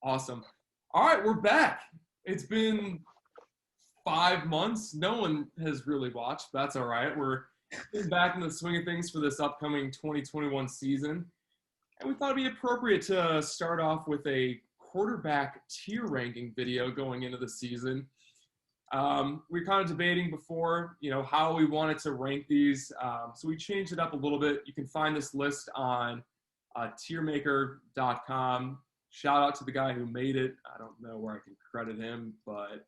Awesome. All right, we're back. It's been 5 months. No one has really watched. That's all right. We're back in the swing of things for this upcoming 2021 season. And we thought it'd be appropriate to start off with a quarterback tier ranking video going into the season. We were kind of debating before, how we wanted to rank these. So we changed it up a little bit. You can find this list on tiermaker.com. Shout out to the guy who made it. I don't know where I can credit him, but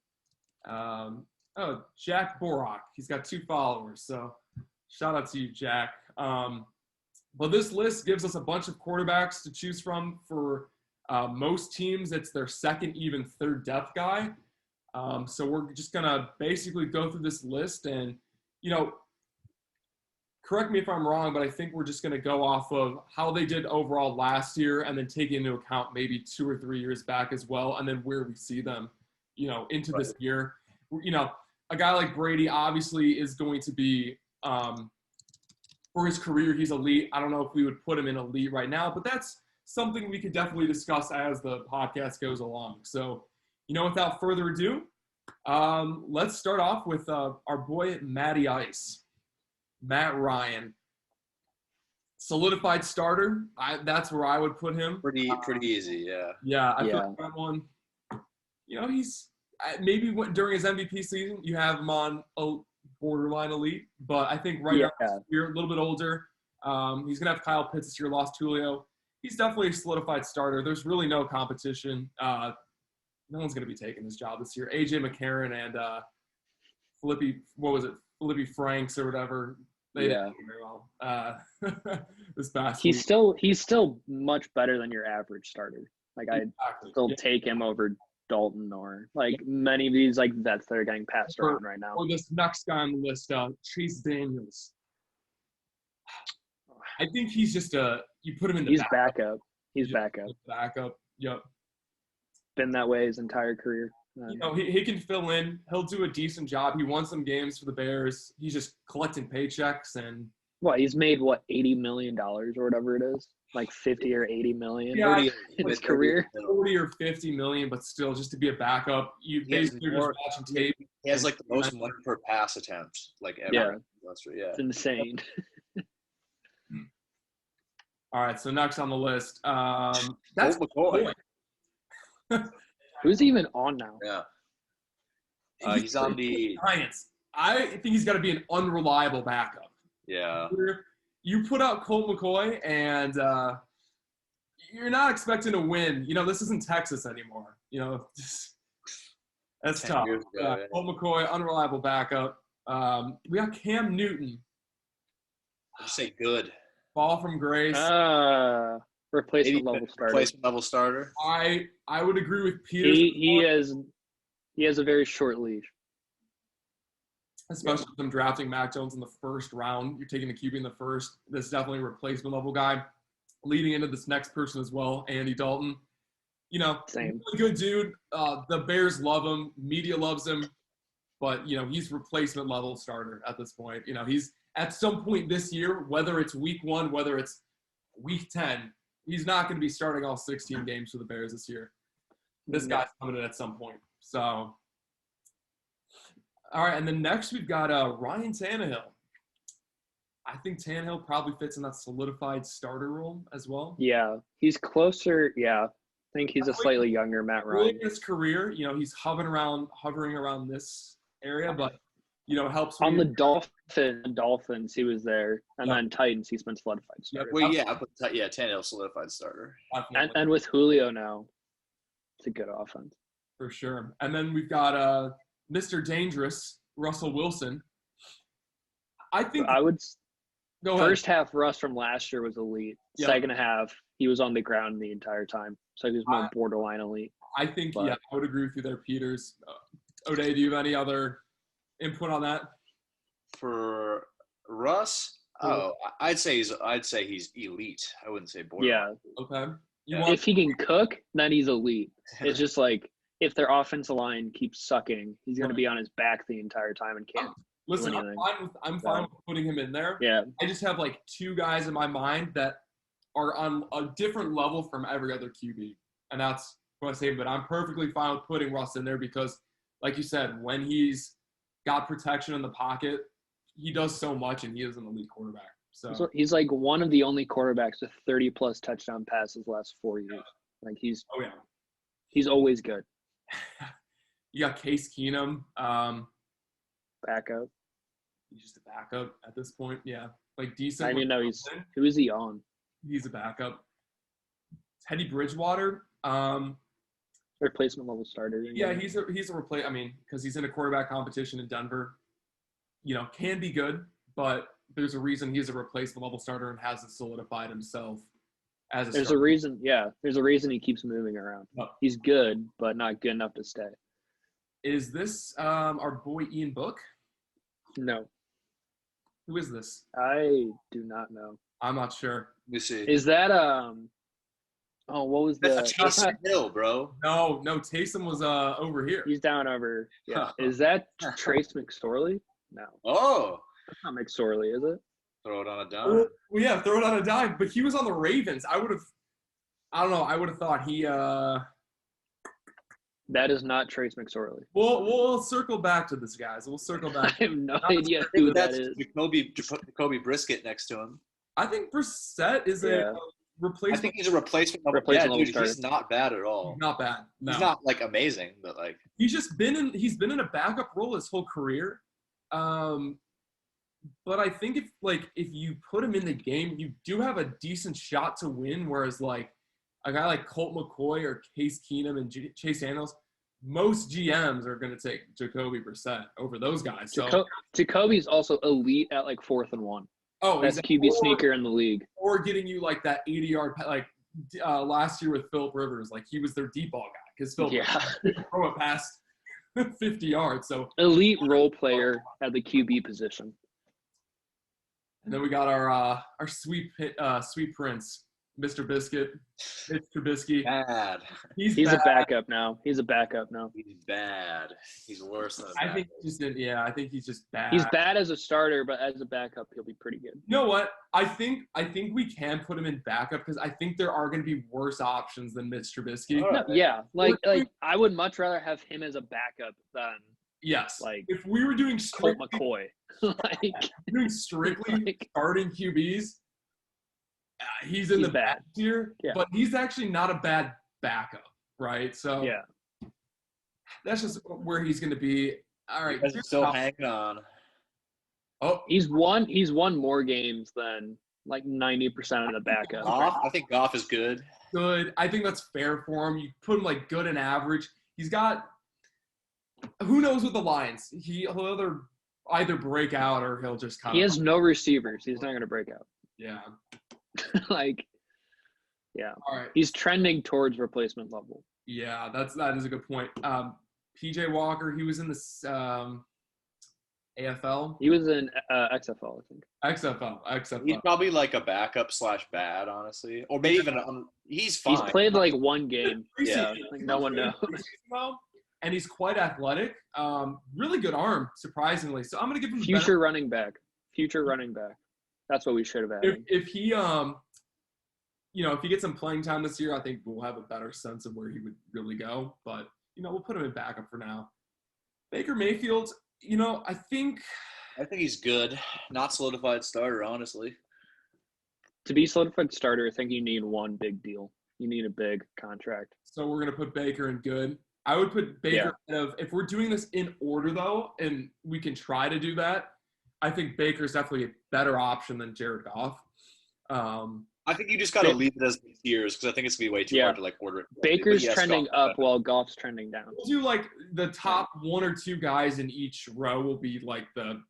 Jack Borak. He's got 2 followers, so shout out to you, Jack. But this list gives us a bunch of quarterbacks to choose from. For most teams, it's their second, even third depth guy. So we're just going to basically go through this list and, correct me if I'm wrong, but I think we're just going to go off of how they did overall last year and then take into account maybe 2 or 3 years back as well, and then where we see them, into this year. A guy like Brady obviously is going to be, for his career, he's elite. I don't know if we would put him in elite right now, but that's something we could definitely discuss as the podcast goes along. So, without further ado, let's start off with our boy Matty Ice. Matt Ryan, solidified starter. That's where I would put him. Pretty easy, yeah. Yeah, I feel like that one. He's maybe during his MVP season, you have him on a borderline elite, but I think now you're a little bit older. He's gonna have Kyle Pitts this year, lost Julio. He's definitely a solidified starter. There's really no competition. No one's gonna be taking his job this year. AJ McCarron and Felipe Franks or whatever. They didn't do very well this past week. He's still much better than your average starter. I'd still take him over Dalton or many of these vets that are getting passed around right now. Or this next guy on the list, Chase Daniels. I think he's just you put him in the backup. He's backup. Backup. Yep. Been that way his entire career. He can fill in. He'll do a decent job. He won some games for the Bears. He's just collecting paychecks and. He's made $80 million or whatever it is, 50 or 80 million in his career. 40 or 50 million, but still, just to be a backup, you basically just watching tape. He has the most money per pass attempt, ever. Yeah, it's insane. All right, so next on the list, that's McCoy. Who's even on now? Yeah. He's on the Giants. I think he's got to be an unreliable backup. Yeah. You put out Colt McCoy, and you're not expecting to win. This isn't Texas anymore. That's tough. Colt McCoy, unreliable backup. We got Cam Newton. You say good. Fall from grace. Replacement level starter. Replacement level starter. I would agree with Peter. He has a very short leash. Especially with them drafting Mac Jones in the first round. You're taking the QB in the first. This is definitely a replacement level guy. Leading into this next person as well, Andy Dalton. Same. Really good dude. The Bears love him. Media loves him. But, he's replacement level starter at this point. He's at some point this year, whether it's week 1, whether it's week 10, he's not going to be starting all 16 games for the Bears this year. This guy's coming in at some point. So, all right, and then next we've got Ryan Tannehill. I think Tannehill probably fits in that solidified starter role as well. Yeah, he's closer. Yeah, I think he's a slightly younger Matt Ryan. In his career, he's hovering around this area, but helps on the Dolphins. He was there, and then Titans. He's been solidified starter. Tannehill solidified starter, and with Julio now, it's a good offense for sure. And then we've got Mr. Dangerous, Russell Wilson. I think I would. First half, Russ from last year was elite. Yep. Second half, he was on the ground the entire time, so he was more borderline elite. I think, I would agree with you there, Peters. O'Day, do you have any other input on that? For Russ, I'd say he's elite. I wouldn't say borderline. Yeah. Okay. If he can cook, then he's elite. It's just if their offensive line keeps sucking, he's going to be on his back the entire time and can't. Listen, I'm fine with putting him in there. Yeah. I just have 2 guys in my mind that are on a different level from every other QB, and that's what I say, but I'm perfectly fine with putting Russ in there because, like you said, when he's got protection in the pocket, he does so much, and he is an elite quarterback. So he's like one of the only quarterbacks with 30+ touchdown passes the last 4 years. Like he's always good. You got Case Keenum, Backup. he's just a backup at this point. Yeah, like decent. I didn't know who is he on? He's a backup. Teddy Bridgewater, replacement level starter. yeah, he's a replace. I mean, because he's in a quarterback competition in Denver, can be good, but there's a reason he's a replacement level starter and hasn't solidified himself as a There's starter. a reason. Yeah, there's a reason he keeps moving around. Oh. He's good, but not good enough to stay. Is this our boy Ian Book? No, Who is this? I do not know. I'm not sure. Let me see. Is that Oh, what was That's Taysom Hill, bro. No, Taysom was over here. He's down over. Yeah. Is that Trace McSorley? No. Oh, That's not McSorley, is it? throw it on a dime. Well, yeah, throw it on a dime. But he was on the Ravens. I don't know. I would have thought he. That is not Trace McSorley. We'll circle back to this, guys. We'll circle back. I have no idea who that That's is. Jacoby Brisket next to him. I think Brissett is a replacement. I think he's a replacement. Dude, he's not bad at all. He's not bad. No. He's not like amazing, but like He's been in a backup role his whole career. But I think if you put him in the game, you do have a decent shot to win. Whereas like a guy like Colt McCoy or Case Keenum and Chase Daniels, most GMs are going to take Jacoby Brissett over those guys. So Jacoby's also elite at like 4th and 1. Oh, best QB sneaker in the league. Or getting you like that 80-yard, like last year with Phillip Rivers, like he was their deep ball guy because Phillip Rivers throw it past 50 yards. So elite role player at the QB position. And then we got our sweet prince, Mr. Biscuit, Mitch Trubisky. bad. He's bad. a backup now. He's bad. He's worse than. I think he's just bad. He's bad as a starter, but as a backup, he'll be pretty good. You know what? I think we can put him in backup because I think there are going to be worse options than Mitch Trubisky. Right. No, yeah, like I would much rather have him as a backup than like if we were doing Colt McCoy. strictly starting QBs, he's in the bad back tier, but he's actually not a bad backup, right? So that's just where he's going to be. All right, still hanging on. Oh, he's won more games than like 90% of the backup. I think Goff is good. Good. I think that's fair for him. You put him like good and average. He's got. Who knows with the Lions? He'll either break out or he'll just kind of. He has no receivers. He's not going to break out. Yeah. All right. He's trending towards replacement level. Yeah, that is a good point. PJ Walker, he was in this AFL. He was in XFL, I think. XFL. He's probably like a backup / bad, honestly, or maybe even he's fine. He's played like one game. Like no one knows. And he's quite athletic. Really good arm, surprisingly. So I'm going to give him future running back. That's what we should have added. If he if he gets some playing time this year, I think we'll have a better sense of where he would really go. But we'll put him in backup for now. Baker Mayfield, I think he's good. Not solidified starter, honestly. To be solidified starter, I think you need one big deal. You need a big contract. So we're going to put Baker in good. I would put Baker if we're doing this in order, though, and we can try to do that, I think Baker's definitely a better option than Jared Goff. I think you just got to leave it as tiers because I think it's going to be way too hard to like order it. Baker's trending up while Goff's trending down. We'll do like the top 1 or 2 guys in each row will be like the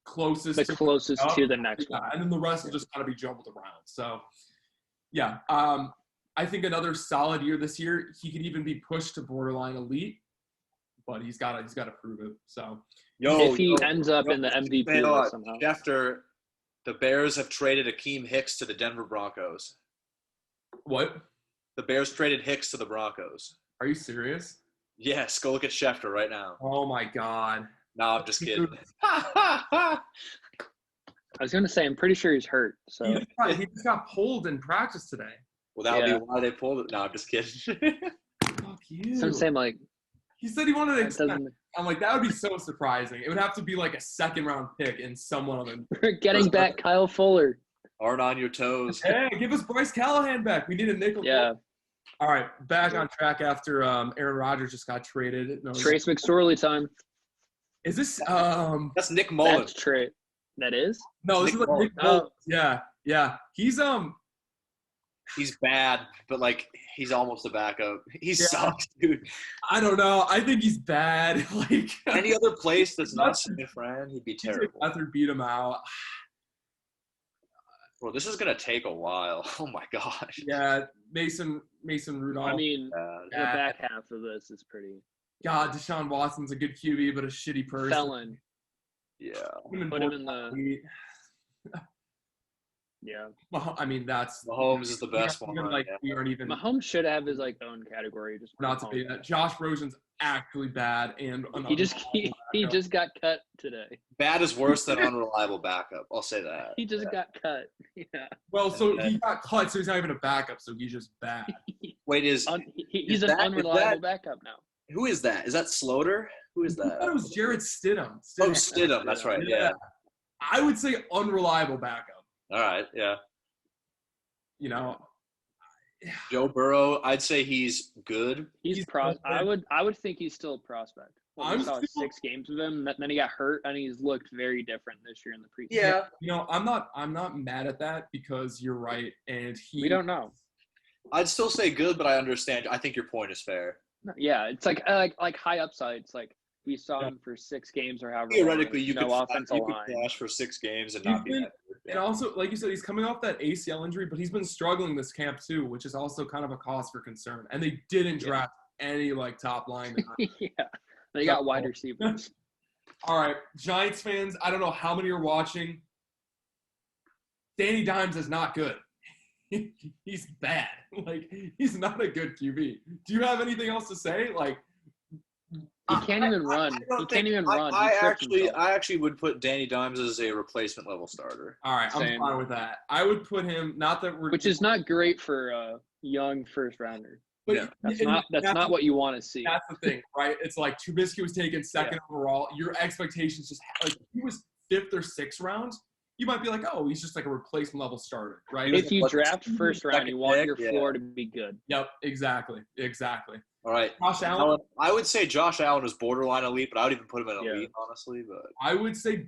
closest to the next one. And then the rest will just kind of be jumbled around. So, I think another solid year this year. He could even be pushed to borderline elite, but he's got to prove it. So, if he ends up in the MVP list somehow. After the Bears have traded Akeem Hicks to the Denver Broncos. What? The Bears traded Hicks to the Broncos. Are you serious? Yes, go look at Schefter right now. Oh my God. No, I'm just kidding. I was going to say, I'm pretty sure he's hurt. So he just got pulled in practice today. Well, that would be why they pulled it. No, I'm just kidding. you. So I'm saying, like, he said he wanted to extend. I'm like, that would be so surprising. It would have to be like a second-round pick and someone on the. We're getting back Kyle Fuller. Aren't on your toes. Hey, give us Bryce Callahan back. We need a nickel. Yeah. All right, back on track after Aaron Rodgers just got traded. No, Trace McSorley time. is this That's Nick Mullen. That's Trey. That is? No, this is like Nick Mullins. Yeah. He's bad, but like he's almost a backup. He sucks, dude. I don't know. I think he's bad. Like any other place that's not San Fran, he'd be terrible. After beat him out. Well, this is gonna take a while. Oh my gosh. Yeah, Mason Rudolph. I mean, the back half of this is pretty. God, Deshaun Watson's a good QB, but a shitty person. Felon. Yeah. Put him in the. Yeah. Well, I mean, that's Mahomes is the best one. Like we aren't even. Mahomes should have his like own category. Just not to be that. Josh Rosen's actually bad, and he just got cut today. Bad is worse than unreliable backup. I'll say that. He just got cut. Yeah. Well, so he got cut, so he's not even a backup, so he's just bad. Wait, he's an unreliable backup now. Who is that? Is that Sloter? Who is that? I thought it was Jared Stidham. Oh, Stidham. That's right. Yeah. I would say unreliable backup. All right. Yeah. You know, Joe Burrow. I'd say he's good. He's I would think he's still a prospect. I saw 6 games with him. Then he got hurt, and he's looked very different this year in the preseason. Yeah. You know, I'm not mad at that because you're right, and we don't know. I'd still say good, but I understand. I think your point is fair. Yeah, it's like high upside. It's like we saw him for 6 games or however. Theoretically, you could offensive line flash for 6 games and not be that good. And also, like you said, he's coming off that ACL injury, but he's been struggling this camp too, which is also kind of a cause for concern. And they didn't draft any like top line. Yeah, they got wide receivers. All right, Giants fans, I don't know how many are watching. Danny Dimes is not good. He's bad. Like, he's not a good QB. Do you have anything else to say? Like, he can't even run. He can't even run. I actually would put Danny Dimes as a replacement level starter. All right, I'm fine with that. I would put him. Not that we're. Which is not great for a young first rounder. But yeah, that's not what you want to see. That's the thing, right? It's like Trubisky was taken second overall. Your expectations just like he was 5th or 6th round. You might be like, oh, he's just like a replacement level starter, right? If you draft first round, you want your floor to be good. Yep, exactly. All right, Josh Allen. I would say Josh Allen is borderline elite, but I would even put him in elite, honestly. But I would say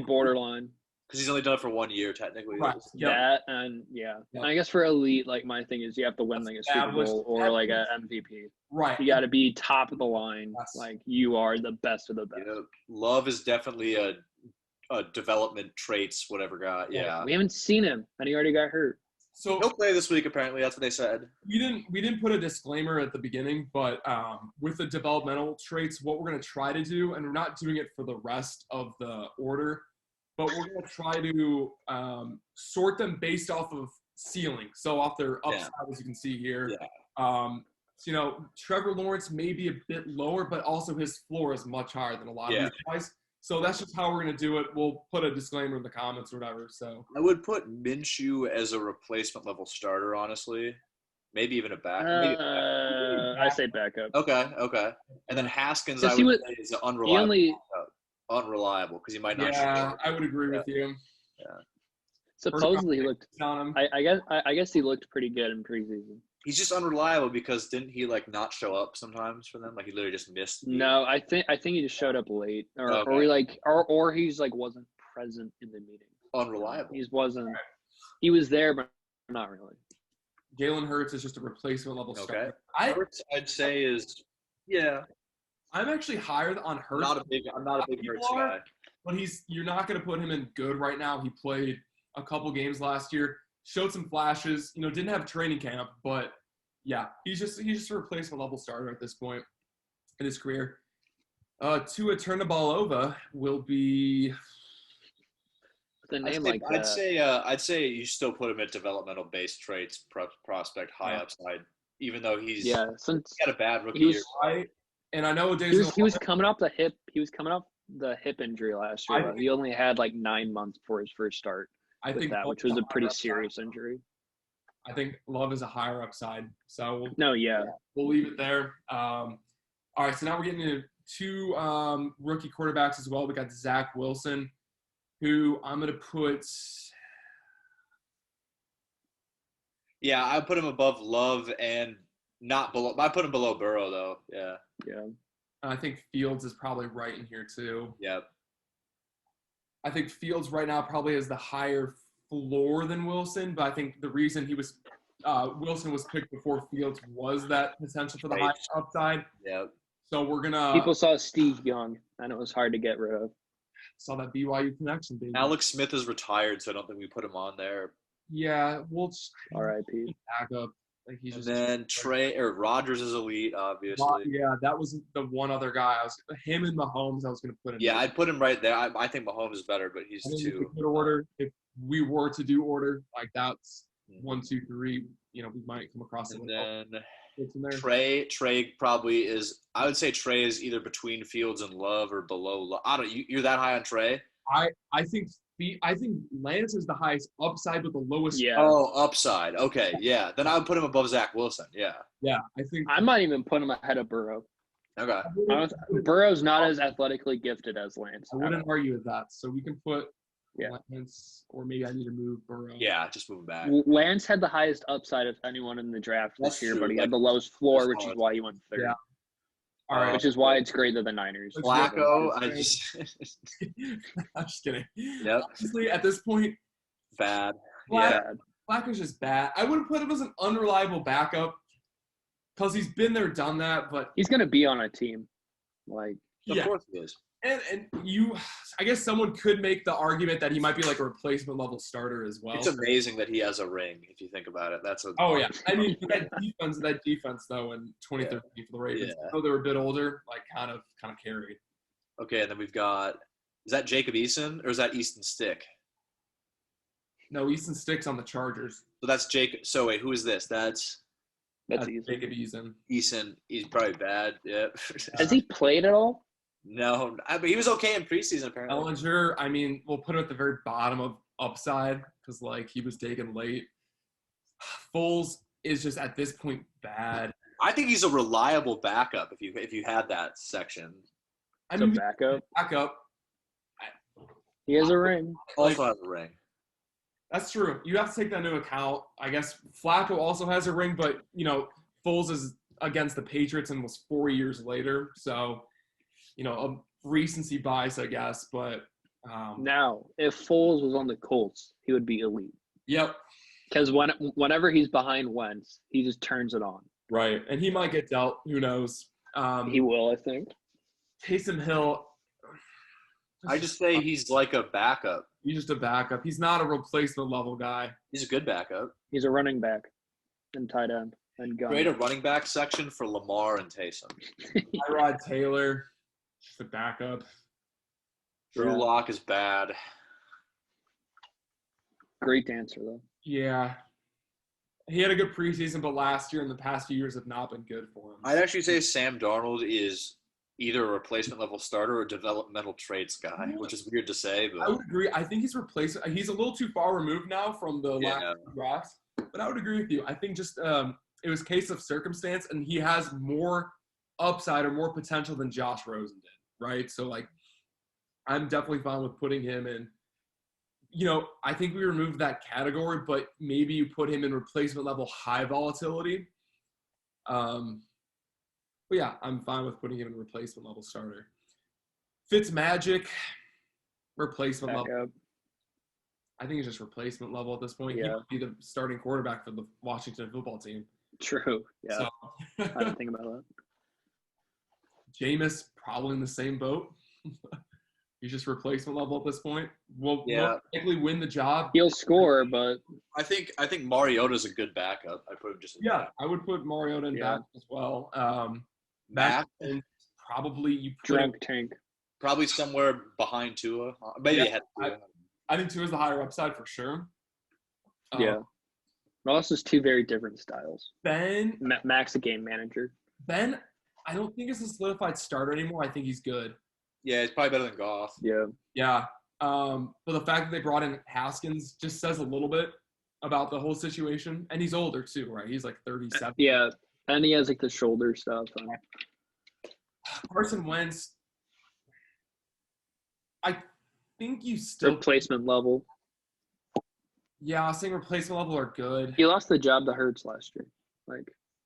borderline because he's only done it for 1 year technically. Right. Yep. That and And I guess for elite, like my thing is you have to win like a Super Bowl or like a MVP. Right. You got to be top of the line. Yes. Like you are the best of the best. Yeah. Love is definitely a development traits, whatever guy. Yeah. We haven't seen him, and he already got hurt. So he'll play this week. Apparently, that's what they said. We didn't put a disclaimer at the beginning, but with the developmental traits, what we're going to try to do, and we're not doing it for the rest of the order, but we're going to try to sort them based off of ceiling, so off their upside, as you can see here. Yeah. So, you know, Trevor Lawrence may be a bit lower, but also his floor is much higher than a lot of these guys. So that's just how we're going to do it. We'll put a disclaimer in the comments or whatever. So I would put Minshew as a replacement level starter, honestly. Maybe even a backup. I say backup. Okay. And then Haskins, I would say is unreliable. Unreliable because he might not. Yeah, I would agree with you. Yeah. Supposedly he looked. I guess he looked pretty good in preseason. He's just unreliable because didn't he like not show up sometimes for them? Like he literally just missed. No, I think he just showed up late, or he's like wasn't present in the meeting. Unreliable. He wasn't. He was there, but not really. Jalen Hurts is just a replacement level starter. Hurts, I'd say is I'm actually higher on Hurts. I'm not a big Hurts guy. But you're not going to put him in good right now. He played a couple games last year. Showed some flashes, didn't have training camp, but yeah, he's just a replacement level starter at this point in his career. Tua Tagovailoa will be with a name like that. I'd say you still put him at developmental based traits prospect high upside, even though he's since he had a bad rookie year. Right? And I know he was coming off the hip. He was coming off the hip injury last year. He only had like 9 months before his first start. I think that, which was a pretty serious injury. I think Love is a higher upside. So yeah. we'll leave it there. All right, so now we're getting into two rookie quarterbacks as well. We got Zach Wilson, who I'm going to put. Yeah, I put him above Love and not below. I put him below Burrow, though. Yeah. Yeah. I think Fields is probably right in here, too. Yep. I think Fields right now probably has the higher floor than Wilson, but I think the reason Wilson was picked before Fields was that potential for the high upside. Yep. So we're gonna. People saw Steve Young, and it was hard to get rid of. Saw that BYU connection, baby. Alex Smith is retired, so I don't think we put him on there. Yeah, we'll. R.I.P. Back up. Like he's And just, then Rodgers is elite, obviously. Yeah, that was the one other guy. Him and Mahomes. I was gonna put in. Yeah, I'd put him right there. I think Mahomes is better, but he's two. Order. If we were to do order, like that's 1, 2, 3. You know, we might come across it. And then Trey probably is. I would say Trey is either between Fields and Love or below Love. I don't. You're that high on Trey? I think Lance is the highest upside with the lowest. Yeah. Oh, upside. Okay, yeah. Then I would put him above Zach Wilson. Yeah. Yeah, I think I might even put him ahead of Burrow. Okay. Burrow's not as athletically gifted as Lance. I wouldn't argue with that. So we can put Yeah. Lance, or maybe I need to move Burrow. Yeah, just move him back. Lance had the highest upside of anyone in the draft That's this year, true. but he had the lowest floor, which is why he went third. Yeah. All right. Which is why it's great that the Niners. Flacco, I'm just kidding. Yep. Honestly, at this point, Bad. Flacco's just bad. I wouldn't put him as an unreliable backup because he's been there, done that. But he's gonna be on a team, like Of course he is. And I guess someone could make the argument that he might be like a replacement level starter as well. It's amazing that he has a ring. If you think about it, Oh yeah, I mean that defense though in 2013 for the Ravens. Yeah. Though they were a bit older, like kind of carried. Okay, and then we've got. Is that Jacob Eason or is that Easton Stick? No, Easton Stick's on the Chargers. So that's Jacob. So wait, who is this? That's easy. Jacob Eason. Eason. He's probably bad. Yeah. Has he played at all? No, but he was okay in preseason apparently. Ellinger, I mean, we'll put him at the very bottom of upside because like he was taken late. Foles is just at this point bad. I think he's a reliable backup if you had that section. I mean, backup. He has a ring. Also has a ring. That's true. You have to take that into account. I guess Flacco also has a ring, but Foles is against the Patriots and was 4 years later, so a recency bias, I guess. But now, if Foles was on the Colts, he would be elite. Yep. Because whenever he's behind Wentz, he just turns it on. Right, and he might get dealt. Who knows? He will, I think. Taysom Hill. I just say he's like a backup. He's just a backup. He's not a replacement level guy. He's a good backup. He's a running back and tight end and gun. Create a running back section for Lamar and Taysom. Tyrod Taylor, just a backup. Drew Lock is bad. Great dancer, though. Yeah. He had a good preseason, but last year and the past few years have not been good for him. I'd actually say Sam Darnold is either a replacement level starter or a developmental traits guy, which is weird to say. But I would agree. I think he's a little too far removed now from the last drafts, but I would agree with you. I think just it was case of circumstance, and he has more upside or more potential than Josh Rosen did, right? So, like, I'm definitely fine with putting him in. I think we removed that category, but maybe you put him in replacement level high volatility. But yeah, I'm fine with putting him in replacement level starter. Fitzmagic, replacement level. I think he's just replacement level at this point. Yeah. He would be the starting quarterback for the Washington football team. True. Yeah. So, I didn't think about that. Jameis probably in the same boat. He's just replacement level at this point. Will likely win the job. He'll score, but I think Mariota's a good backup. I put him just I would put Mariota in back as well. Matt and probably you put drunk tank. Probably somewhere behind Tua. Maybe ahead of Tua. I think Tua's the higher upside for sure. Ross is two very different styles. Ben Mac's a game manager. Ben, I don't think is a solidified starter anymore. I think he's good. Yeah, he's probably better than Goff. Yeah. Yeah. But the fact that they brought in Haskins just says a little bit. about the whole situation, and he's older too, right? He's like 37. Yeah, and he has like the shoulder stuff. Carson Wentz, I think you still replacement level. Yeah, I was saying replacement level are good. He lost the job to Hurts last year,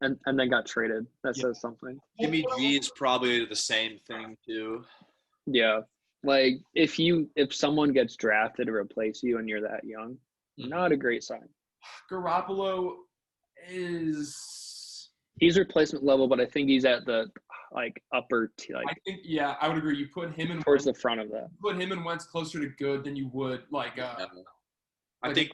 and then got traded. That says something. Jimmy G is probably the same thing too. Yeah, like if someone gets drafted to replace you and you're that young, not a great sign. Garoppolo he's replacement level, but I think he's at the upper I think I would agree. You put him in towards the front of that. Put him and Wentz closer to good than you would I think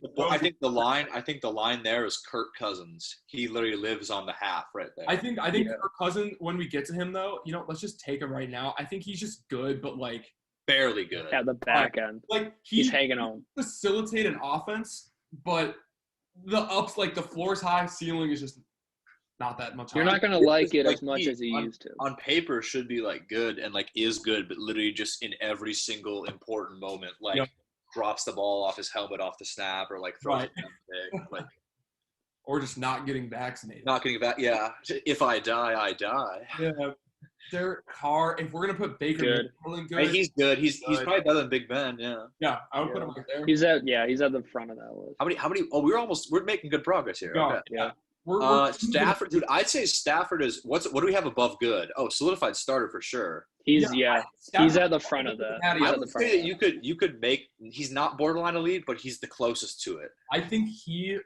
the line there is Kirk Cousins. He literally lives on the half right there. I think Kirk Cousins, when we get to him though, let's just take him right now. I think he's just good, but barely good at the back end. He's hanging on. Facilitate an offense, but the floor's high, ceiling is just not that much. You're not gonna like it as much as he used to. On paper, should be good and is good, but literally just in every single important moment, drops the ball off his helmet off the snap, or throws it big, or just not getting vaccinated. Not getting back. Yeah, if I die, I die. Yeah, Derek Carr. If we're gonna put Baker, good. Hey, he's good. He's probably better than Big Ben. Yeah. Yeah, I would put him right there. He's at the front of that list. How many? Oh, we're making good progress here. Yeah. Okay. Yeah. Stafford, dude. I'd say Stafford is what do we have above good? Oh, solidified starter for sure. He's at the front of that. I would say that you could make. He's not borderline elite, but he's the closest to it. I think he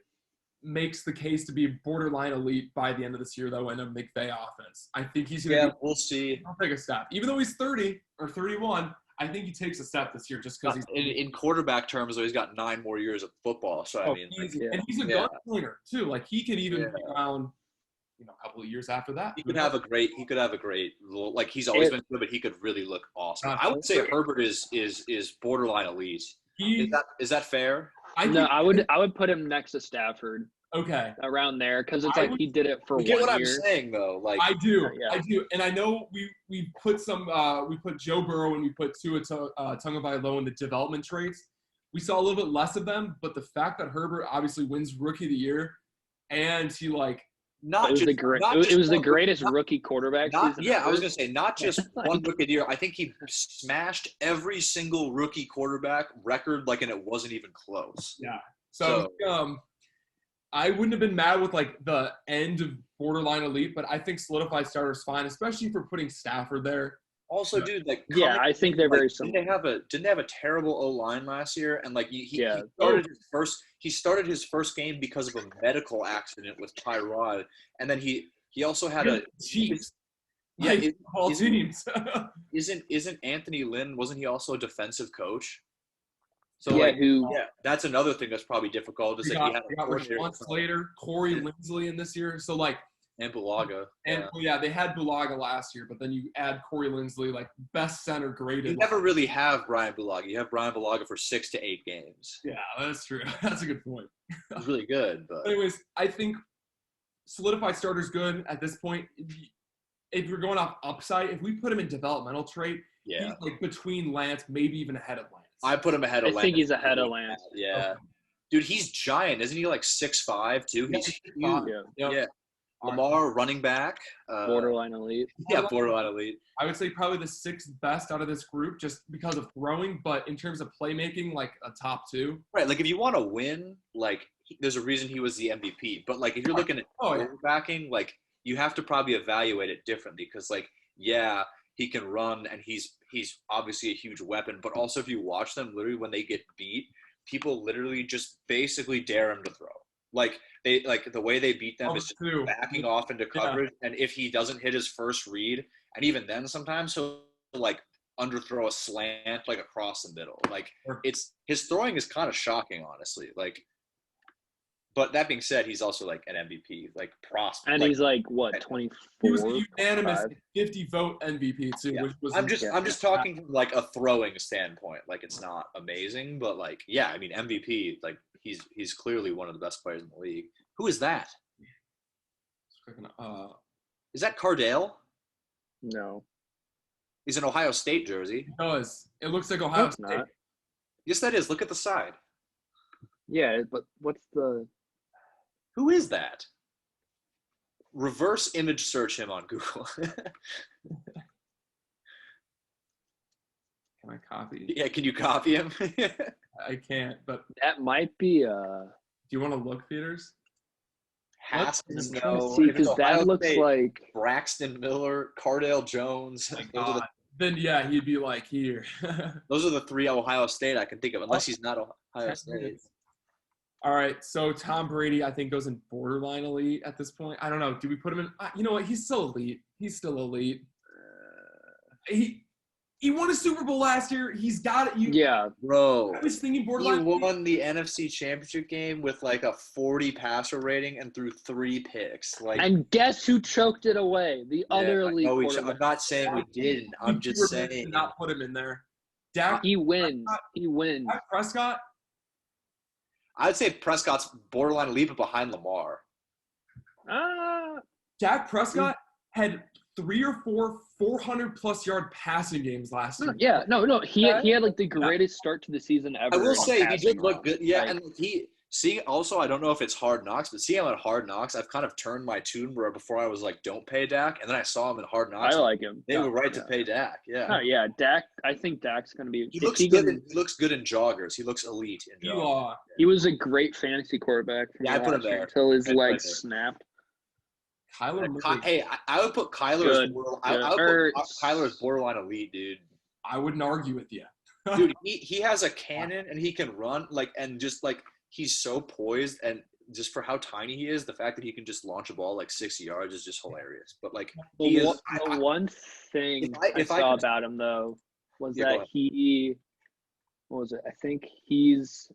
makes the case to be borderline elite by the end of this year, though, in a McVay offense. I think he's gonna. Yeah, we'll see. I'll take a step, even though he's 30 or 31. I think he takes a step this year just because he's in quarterback terms. Though he's got 9 more years of football, so he's a gunslinger too. He could even be around, a couple of years after that. He could have a great. He's always been good, but he could really look awesome. I would say Herbert is borderline elite. Is that fair? I would put him next to Stafford. Okay. Around there, because it's he did it for 1 year. You get what I'm saying though? I do, and I know we put we put Joe Burrow and we put Tua Tagovailoa in the development traits. We saw a little bit less of them, but the fact that Herbert obviously wins Rookie of the Year, and he it was the greatest rookie quarterback season. Yeah, I was gonna say not just one Rookie of the Year. I think he smashed every single rookie quarterback record, and it wasn't even close. Yeah. So I wouldn't have been mad with the end of borderline elite, but I think solidified starter is fine, especially for putting Stafford there. Also, dude, I think they're very similar. Didn't they have a terrible O-line last year? And he started his first game because of a medical accident with Tyrod, and then he also had Chiefs. Yeah, all teams. Isn't Anthony Lynn? Wasn't he also a defensive coach? So that's another thing that's probably difficult. Is he got Rashawn Slater, Corey Linsley in this year. So and Bulaga. And they had Bulaga last year, but then you add Corey Linsley, best center graded. You never really have Brian Bulaga. You have Brian Bulaga for 6 to 8 games. Yeah, that's true. That's a good point. He's really good. But anyways, I think solidified starter's good at this point. If you're going off upside, if we put him in developmental trait, he's between Lance, maybe even ahead of Lance. I put him ahead of Lance. I think he's ahead of Lance. Yeah. Okay. Dude, he's giant. Isn't he 6'5", too? He's huge. Yeah. Lamar, running back. Borderline elite. Yeah, borderline elite. I would say probably the 6th best out of this group just because of throwing, but in terms of playmaking, a top 2. Right, if you want to win, there's a reason he was the MVP. But, if you're looking at quarterbacking, you have to probably evaluate it differently because, he can run and he's obviously a huge weapon. But also if you watch them, literally when they get beat, people literally just basically dare him to throw. The way they beat them is just backing off into coverage. And if he doesn't hit his first read, and even then sometimes he'll underthrow a slant across the middle. His throwing is kind of shocking, honestly. But that being said, he's also an MVP, prospect. And he's 24? He was a unanimous 50-vote MVP too. Yeah. Which was I'm just talking from a throwing standpoint. It's not amazing, but MVP. He's clearly one of the best players in the league. Who is that? Is that Cardale? No. He's an Ohio State jersey. It does. It looks like Ohio State. Not. Yes, that is. Look at the side. Yeah, but what's the? Who is that? Reverse image search him on Google. Can I copy? Yeah, can you copy him? I can't, but That might be do you want to look, Peters? Haskins, I'm trying to no. see If it's because that Ohio looks State, like Braxton Miller, Cardale Jones. My God. Then yeah, he'd be like here. Those are the three Ohio State I can think of, unless he's not Ohio State. All right, so Tom Brady, I think, goes in borderline elite at this point. I don't know. Do we put him in? You know what? He's still elite. He's still elite. He won a Super Bowl last year. He's got it. Yeah, bro. I was thinking borderline. He won the NFC Championship game with like a 40 passer rating and threw 3 picks. Like, and guess who choked it away? The other elite I'm quarterback. not saying we didn't. I'm just saying. Not put him in there. Dak, he wins. He wins. Dak Prescott. I'd say Prescott's borderline elite, but behind Lamar. Dak Prescott had 3 or 4 400-plus yard passing games last year. Yeah, no. He had like the greatest start to the season ever. I will say he did look good. Yeah, like, and also, I don't know if it's Hard Knocks, but seeing him at Hard Knocks, I've kind of turned my tune where before I was like, don't pay Dak, and then I saw him in Hard Knocks. I like him. They were right to pay Dak. Yeah. Oh, yeah, Dak. I think Dak's going to be. He looks good. He looks good in joggers. He looks elite in joggers. He was a great fancy quarterback. I put him there until his legs snapped. Kyler Murray. Hey, I would put Kyler as Kyler's borderline elite, dude. I wouldn't argue with you. Dude, he has a cannon and he can run and just like he's so poised, and just for how tiny he is, the fact that he can just launch a ball like 60 yards is just hilarious. But like the one thing I saw about him though was that what was it? I think he's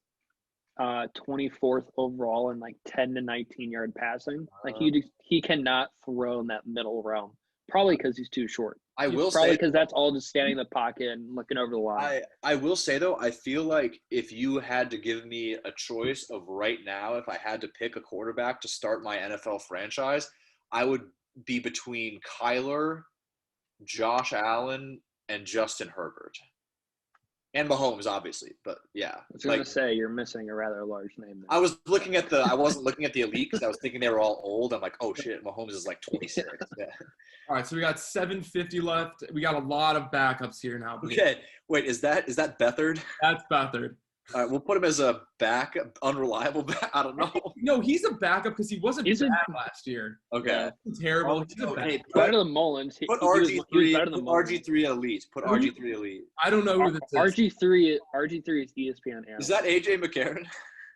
24th overall in like 10 to 19 yard passing. Like he cannot throw in that middle realm. Probably because he's too short. Probably because that's all just standing in the pocket and looking over the line. I will say though, I feel like if you had to give me a choice of right now, if I had to pick a quarterback to start my NFL franchise, I would be between Kyler, Josh Allen, and Justin Herbert. And Mahomes, obviously, but yeah. I was gonna say you're missing a rather large name there. I wasn't looking at the elite because I was thinking they were all old. I'm like, oh shit, Mahomes is like 26. Yeah. All right, so we got 7:50 left. We got a lot of backups here now. Okay, wait, is that Beathard? That's Beathard. All right, we'll put him as a unreliable back. I don't know. No, he's a backup because he wasn't bad last year. Okay. He's terrible. Better than Mullins. Put RG3. Put RG3 elite. Put RG3 elite. I don't know who this is. RG3 is ESPN analyst. Is that AJ McCarron?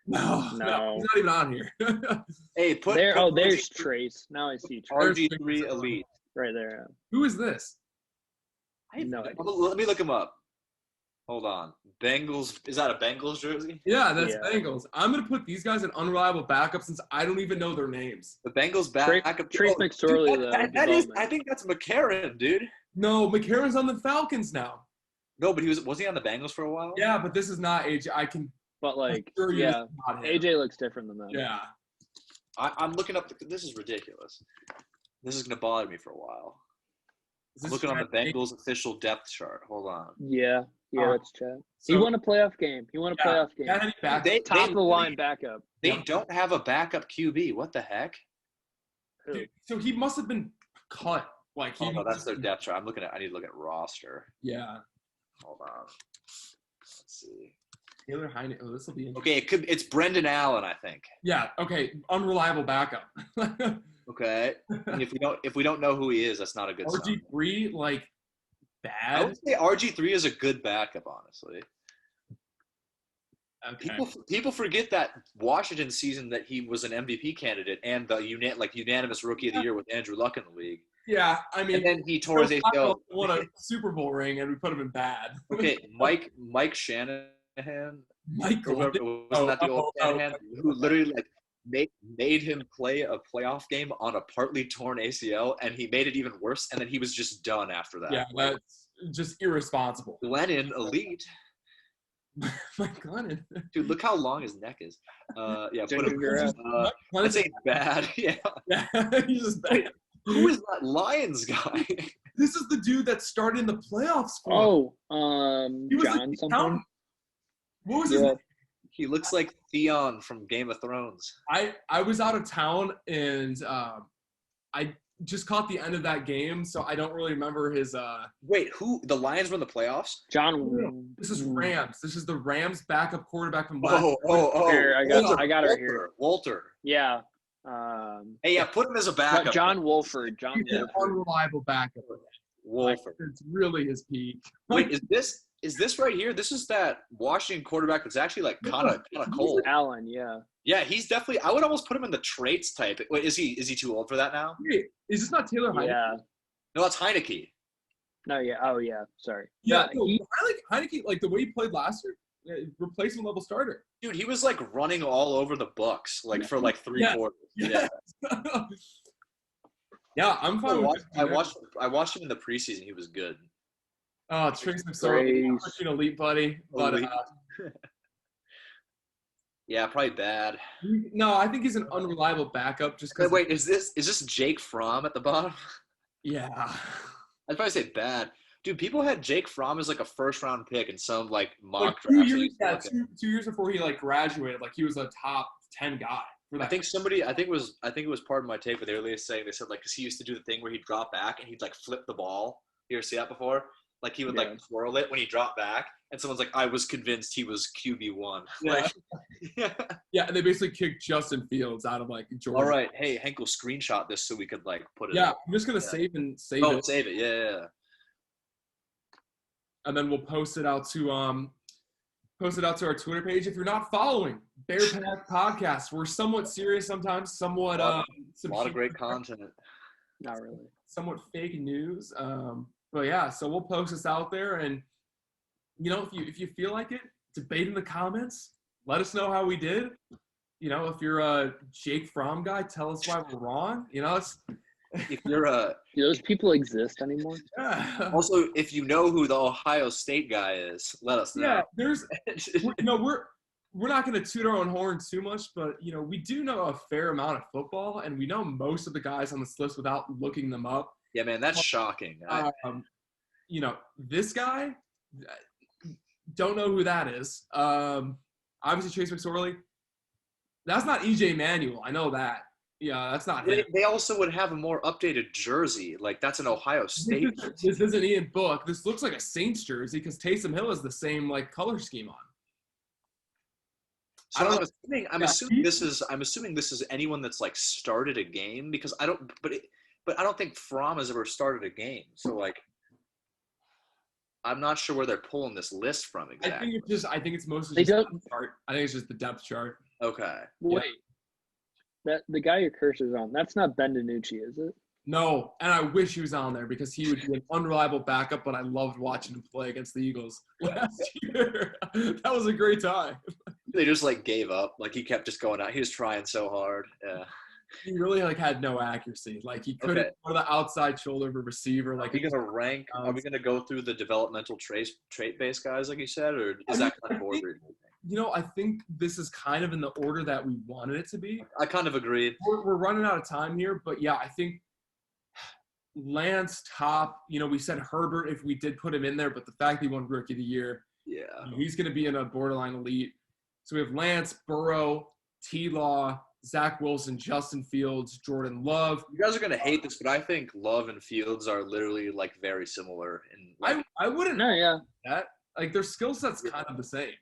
No, he's not even on here. Hey, there's Trace. Now I see Trace. RG3 elite. Right there. Who is this? Let me look him up. Hold on. Bengals. Is that a Bengals jersey? Yeah, that's Bengals. I'm going to put these guys in unreliable backup since I don't even know their names. The Bengals backup. Trace McSorley. I think that's McCarron, dude. No, McCarron's on the Falcons now. No, but was he on the Bengals for a while? Yeah, but this is not AJ. But like, AJ looks different than that. Yeah. I'm looking up. This is ridiculous. This is going to bother me for a while. I'm looking on the Bengals official depth chart. Hold on. Yeah, let's chat. He won a playoff game. Top of the line backup. They don't have a backup QB. What the heck? Dude, so he must have been cut. Like no, that's their depth chart. I need to look at roster. Yeah. Hold on. Let's see. Taylor Heine. Oh, this will be interesting. Okay, it's Brendan Allen, I think. Yeah. Okay. Unreliable backup. Okay. And if we don't know who he is, that's not a good sign. RG3, like, bad? I would say RG3 is a good backup, honestly. Okay. People forget that Washington season that he was an MVP candidate and the unanimous Rookie of the Year with Andrew Luck in the league. Yeah, I mean, and then he tore his ACL. Won a Super Bowl ring, and we put him in bad. Okay, Mike Shanahan. Michael, wasn't that the old Shanahan who literally made him play a playoff game on a partly torn ACL, and he made it even worse, and then he was just done after that. Yeah, that's just irresponsible. Glennon, elite. Mike Glennon. Dude, look how long his neck is. Put him. That's ain't bad. Yeah. Yeah, he's just bad. Who is that Lions guy? This is the dude that started in the playoffs for. He was John something. What was his name? He looks like Theon from Game of Thrones. I was out of town and I just caught the end of that game, so I don't really remember his. Wait, who? The Lions were in the playoffs? This is Rams. This is the Rams backup quarterback from last. Oh! Here, I got her here. Walter. Yeah. Hey, yeah, put him as a backup. John Wolford. He's an unreliable backup. Wolford. Like, it's really his peak. Wait, is this right here? This is that Washington quarterback that's actually like kind of cold. Allen, yeah. Yeah, he's definitely. I would almost put him in the traits type. Wait, is he too old for that now? Wait, is this not Taylor Heineke? Yeah. No, that's Heineke. No, yeah. Oh, yeah. Sorry. Yeah, no, I like Heineke. Like the way he played last year, replacement level starter. Dude, he was like running all over the Bucs, like for like 3 quarters. Yeah. Yeah, I'm fine with I watched him in the preseason. He was good. Oh, Trace McSorley, such an elite buddy. But yeah, probably bad. No, I think he's an unreliable backup. Just because. Wait, is this Jake Fromm at the bottom? Yeah. I'd probably say bad. Dude, people had Jake Fromm as like a first-round pick in some like mock drafts. 2 years before he like graduated, like he was a top 10 guy. I think it was part of my take, but they were saying they said like because he used to do the thing where he'd drop back and he'd like flip the ball. You ever see that before? Like he would like twirl it when he dropped back, and someone's like, "I was convinced he was QB1." Yeah, like, yeah, and they basically kicked Justin Fields out of like Georgia. All right, hey Hank will screenshot this so we could like put it. Yeah, I'm just gonna save it. Save it, yeah. And then we'll post it out to our Twitter page. If you're not following Bear Path Podcast, we're somewhat serious sometimes, somewhat a lot of great content. Not really. Somewhat fake news. But yeah, so we'll post this out there, and if you feel like it, debate in the comments. Let us know how we did. If you're a Jake Fromm guy, tell us why we're wrong. If you're do those people exist anymore? Yeah. Also, if you know who the Ohio State guy is, let us know. Yeah, we're not going to toot our own horn too much, but we do know a fair amount of football, and we know most of the guys on this list without looking them up. Yeah, man, that's shocking. This guy, don't know who that is. Obviously, Trace McSorley. That's not EJ Manuel. I know that. Yeah, that's not him. They also would have a more updated jersey. Like, that's an Ohio State. This isn't Ian Book. This looks like a Saints jersey because Taysom Hill is the same, like, color scheme on. So I'm assuming this is anyone that's, like, started a game because I don't – but I don't think Fromm has ever started a game. So, like, I'm not sure where they're pulling this list from exactly. I think it's mostly just the depth chart. I think it's just the depth chart. Okay. Wait. That the guy your cursor's on, that's not Ben DiNucci, is it? No, and I wish he was on there because he would be an unreliable backup, but I loved watching him play against the Eagles last year. That was a great time. They just, like, gave up. Like, he kept just going out. He was trying so hard. Yeah. He really, like, had no accuracy. Like, he couldn't go to the outside shoulder of a receiver. Like, are we going to rank – are we going to go through the developmental trait-based guys, like you said, or is that kind of ordered? I think this is kind of in the order that we wanted it to be. I kind of agree. We're running out of time here, but yeah, I think Lance top. We said Herbert if we did put him in there, but the fact that he won Rookie of the Year, he's going to be in a borderline elite. So we have Lance, Burrow, T-Law, Zach Wilson, Justin Fields, Jordan Love. You guys are going to hate this, but I think Love and Fields are literally, like, very similar. I wouldn't know that. Like, their skill set's kind of the same.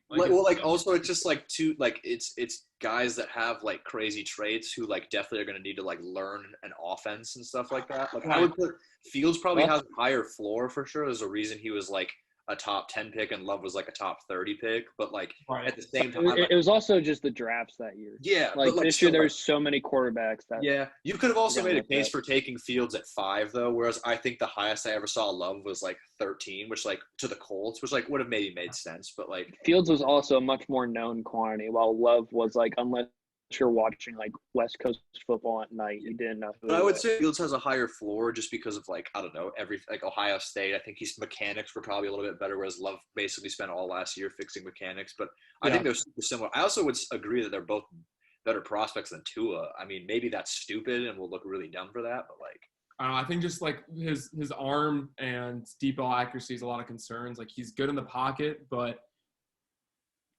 Also, it's just, like, it's guys that have, like, crazy traits who, like, definitely are going to need to, like, learn an offense and stuff like that. Like, I would put Fields probably has a higher floor for sure. There's a reason he was, like, a top 10 pick and Love was, like, a top 30 pick. But, like, at the same time. It was also just the drafts that year. Yeah. Like, this year there's so many quarterbacks. Yeah. You could have also made a case for taking Fields at 5, though, whereas I think the highest I ever saw Love was, like, 13, which, like, to the Colts, which, like, would have maybe made sense. But, like. Fields was also a much more known quantity, while Love was, like, unless you're watching, like, West Coast football at night, you didn't know who. But I would say Fields has a higher floor just because of, like, I don't know, Ohio State. I think his mechanics were probably a little bit better, whereas Love basically spent all last year fixing mechanics. But I think they're super similar. I also would agree that they're both better prospects than Tua. I mean, maybe that's stupid and we'll look really dumb for that, but, like. I think just, like, his arm and deep ball accuracy is a lot of concerns. Like, he's good in the pocket, but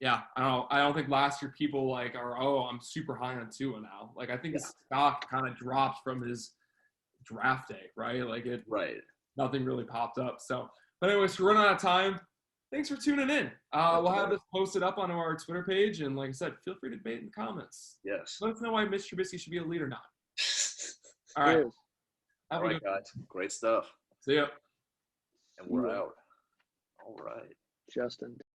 Yeah, I don't think last year people like are, I'm super high on Tua now. Like I think his stock kind of dropped from his draft day, right? Like nothing really popped up. So, but anyways, we're running out of time. Thanks for tuning in. We'll have this posted up on our Twitter page, and like I said, feel free to debate in the comments. Yes. Let us know why Mitch Trubisky should be a lead or not. All right. All right, guys. Great stuff. See ya. And we're out. All right. Justin.